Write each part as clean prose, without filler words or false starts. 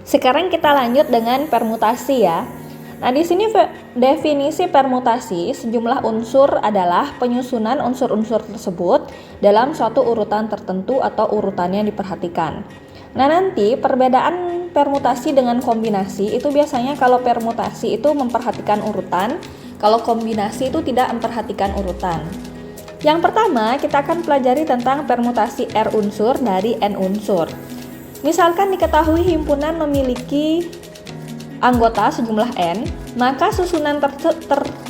Sekarang kita lanjut dengan permutasi ya. Nah, di sini definisi permutasi, sejumlah unsur adalah penyusunan unsur-unsur tersebut dalam suatu urutan tertentu atau urutannya diperhatikan. Nah, nanti perbedaan permutasi dengan kombinasi itu biasanya kalau permutasi itu memperhatikan urutan, kalau kombinasi itu tidak memperhatikan urutan. Yang pertama, kita akan pelajari tentang permutasi R unsur dari N unsur. Misalkan diketahui himpunan memiliki anggota sejumlah N, maka susunan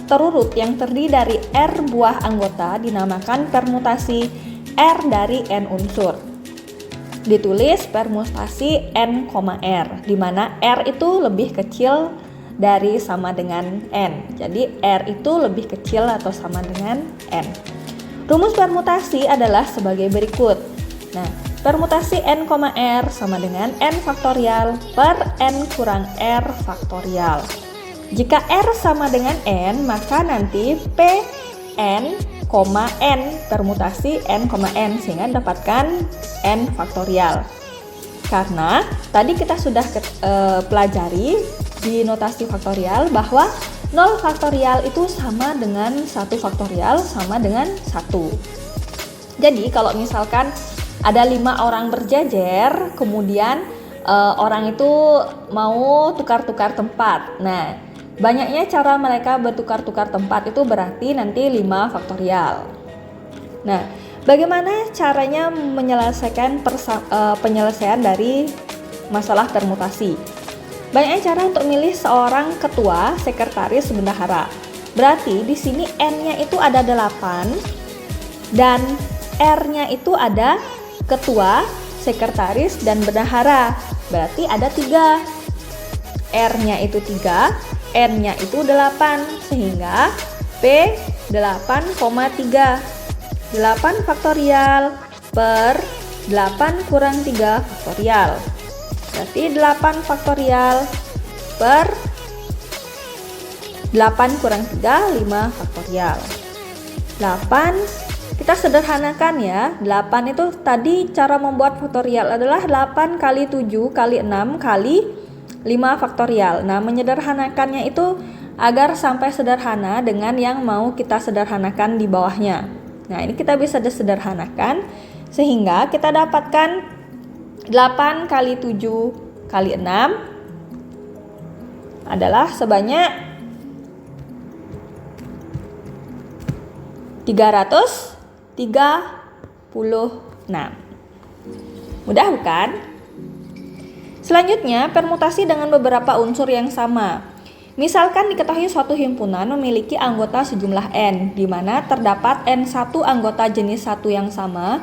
terurut yang terdiri dari R buah anggota dinamakan permutasi R dari N unsur. Ditulis permutasi N, R, di mana R itu lebih kecil dari sama dengan N. Jadi R itu lebih kecil atau sama dengan N. Rumus permutasi adalah sebagai berikut. Nah, permutasi N, R sama dengan N faktorial per N kurang R faktorial. Jika R sama dengan N, maka nanti P N, N permutasi N, N sehingga dapatkan N faktorial. Karena tadi kita sudah pelajari di notasi faktorial bahwa 0 faktorial itu sama dengan 1 faktorial sama dengan 1. Jadi kalau misalkan ada 5 orang berjejer, kemudian orang itu mau tukar-tukar tempat. Nah, banyaknya cara mereka bertukar-tukar tempat itu berarti nanti 5 faktorial. Nah, bagaimana caranya menyelesaikan penyelesaian dari masalah permutasi? Banyaknya cara untuk milih seorang ketua, sekretaris, bendahara. Berarti di sini N-nya itu ada 8 dan R-nya itu ada ketua, sekretaris, dan bendahara. Berarti ada 3. R-nya itu 3, N-nya itu 8, sehingga P 8,3. 8 faktorial per 8 kurang 3 faktorial. Berarti 8 faktorial per 8 kurang 3, 5 faktorial. 8 kita sederhanakan ya, 8 itu tadi cara membuat faktorial adalah 8 kali 7 kali 6 kali 5 faktorial. Nah, menyederhanakannya itu agar sampai sederhana dengan yang mau kita sederhanakan di bawahnya. Nah, ini kita bisa disederhanakan sehingga kita dapatkan 8 kali 7 kali 6 adalah sebanyak 336. Mudah bukan? Selanjutnya, permutasi dengan beberapa unsur yang sama. Misalkan diketahui suatu himpunan memiliki anggota sejumlah N, di mana terdapat N1 anggota jenis 1 yang sama,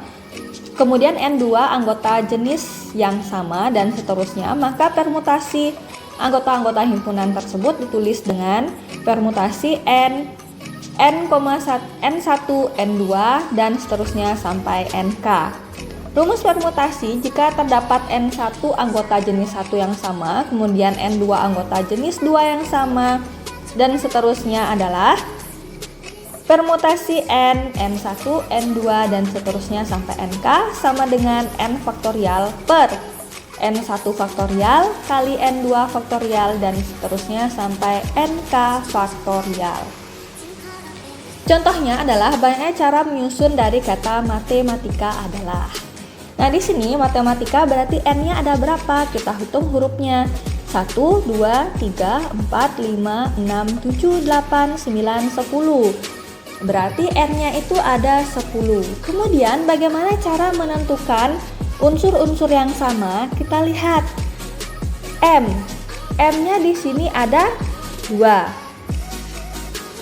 kemudian N2 anggota jenis yang sama, dan seterusnya, maka permutasi anggota-anggota himpunan tersebut ditulis dengan permutasi N1, N2, dan seterusnya sampai NK. Rumus permutasi jika terdapat N1 anggota jenis 1 yang sama, kemudian N2 anggota jenis 2 yang sama, dan seterusnya adalah permutasi N1, N2, dan seterusnya sampai NK sama dengan N faktorial per N1 faktorial kali N2 faktorial, dan seterusnya sampai NK faktorial. Contohnya adalah banyaknya cara menyusun dari kata matematika adalah. Nah, di sini matematika berarti N-nya ada berapa? Kita hitung hurufnya. 1, 2, 3, 4, 5, 6, 7, 8, 9, 10. Berarti N-nya itu ada 10. Kemudian bagaimana cara menentukan unsur-unsur yang sama? Kita lihat M. M-nya di sini ada 2.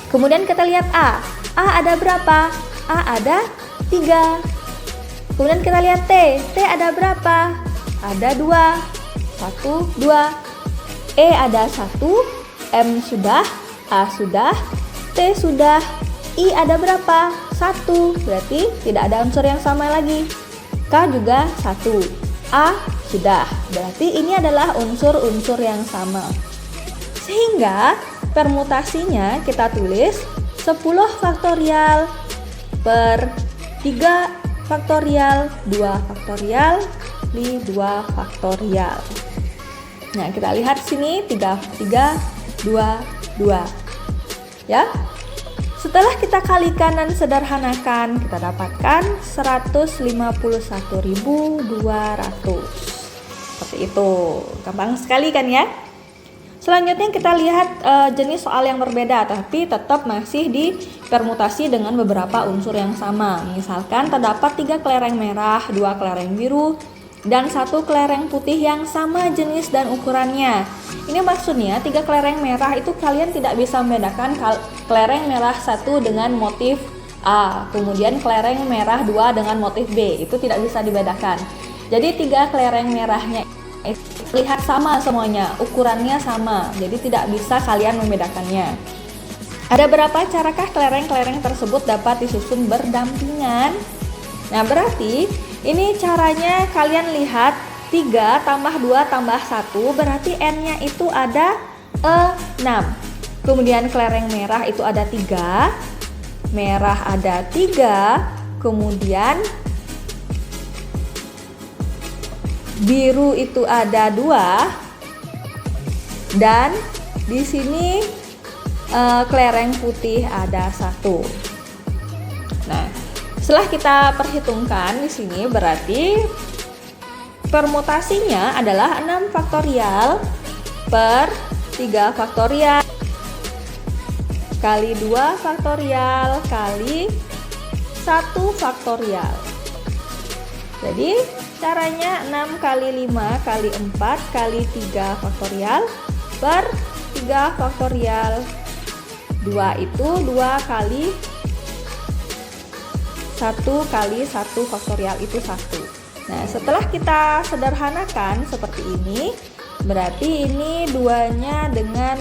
Kemudian kita lihat A. A ada berapa? A ada 3. Kemudian kita lihat T. T ada berapa? Ada 2. 1, 2. E ada 1. M sudah. A sudah. T sudah. I ada berapa? 1. Berarti tidak ada unsur yang sama lagi. K juga 1, A sudah. Berarti ini adalah unsur-unsur yang sama. Sehingga permutasinya kita tulis 10 faktorial per 3 faktorial, 2 faktorial, 2 faktorial. Nah, kita lihat sini 3, 2, 2. Ya. Setelah kita kalikan dan sederhanakan, kita dapatkan 151.200. Seperti itu. Gampang sekali kan ya? Selanjutnya kita lihat jenis soal yang berbeda, tapi tetap masih di permutasi dengan beberapa unsur yang sama. Misalkan terdapat 3 kelereng merah, 2 kelereng biru, dan 1 kelereng putih yang sama jenis dan ukurannya. Ini maksudnya 3 kelereng merah itu kalian tidak bisa membedakan kelereng merah 1 dengan motif A, kemudian kelereng merah 2 dengan motif B. Itu tidak bisa dibedakan. Jadi 3 kelereng merahnya lihat sama semuanya, ukurannya sama. Jadi tidak bisa kalian membedakannya. Ada berapa carakah kelereng-kelereng tersebut dapat disusun berdampingan? Nah, berarti ini caranya kalian lihat 3 tambah 2 tambah 1 berarti N-nya itu ada 6. Kemudian kelereng merah itu ada 3. Merah ada 3. Kemudian biru itu ada 2. Dan di sini kelereng putih ada 1. Nah, setelah kita perhitungkan di sini berarti permutasinya adalah 6 faktorial per 3 faktorial kali 2 faktorial kali 1 faktorial. Jadi caranya 6 kali 5 kali 4 kali 3 faktorial per 3 faktorial. 2 itu 2 kali 1 kali 1 faktorial itu 1. Nah, setelah kita sederhanakan seperti ini, berarti ini 2-nya dengan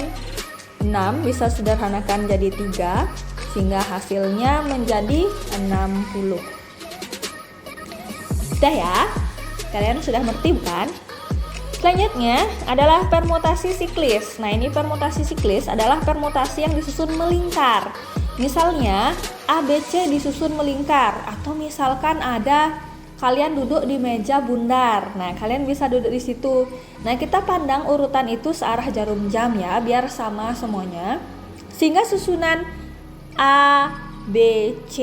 6 bisa sederhanakan jadi 3, sehingga hasilnya menjadi 60. Sudah ya? Kalian sudah mengerti bukan? Selanjutnya adalah permutasi siklis. Nah, ini permutasi siklis adalah permutasi yang disusun melingkar. Misalnya ABC disusun melingkar, atau misalkan ada kalian duduk di meja bundar. Nah, kalian bisa duduk di situ. Nah, kita pandang urutan itu searah jarum jam ya, biar sama semuanya. Sehingga susunan A, B, C,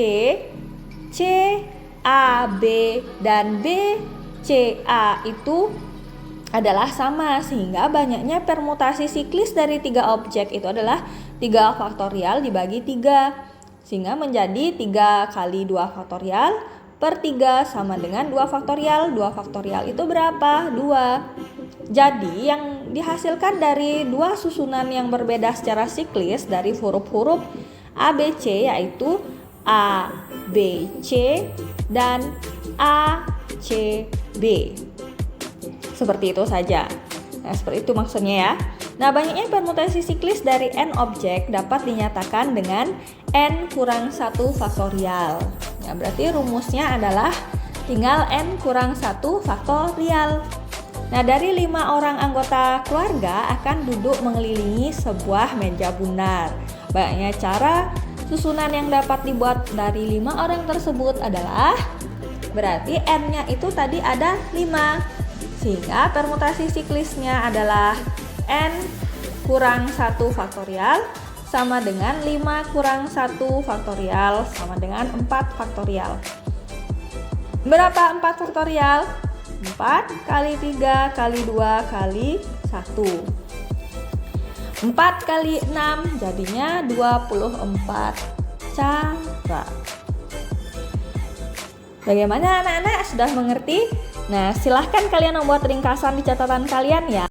C, A, B, dan B, C, A itu adalah sama. Sehingga banyaknya permutasi siklis dari 3 objek itu adalah 3 faktorial dibagi 3. Sehingga menjadi 3 kali 2 faktorial per 3 sama dengan 2 faktorial. 2 faktorial itu berapa? 2. Jadi yang dihasilkan dari 2 susunan yang berbeda secara siklis dari huruf-huruf ABC yaitu A, B, C dan A, C, B. Seperti itu saja. Nah, seperti itu maksudnya ya. Nah, banyaknya permutasi siklis dari n objek dapat dinyatakan dengan n kurang 1 faktorial. Nah, berarti rumusnya adalah tinggal n kurang 1 faktorial. Nah, dari 5 orang anggota keluarga akan duduk mengelilingi sebuah meja bundar. Banyaknya cara susunan yang dapat dibuat dari 5 orang tersebut adalah berarti n-nya itu tadi ada 5. Sehingga permutasi siklisnya adalah n kurang 1 faktorial sama dengan 5 kurang 1 faktorial sama dengan 4 faktorial. Berapa 4 faktorial? 4 kali 3 kali 2 kali 1. 4 kali 6 jadinya 24 cara. Bagaimana anak-anak, sudah mengerti? Nah, silahkan kalian membuat ringkasan di catatan kalian ya.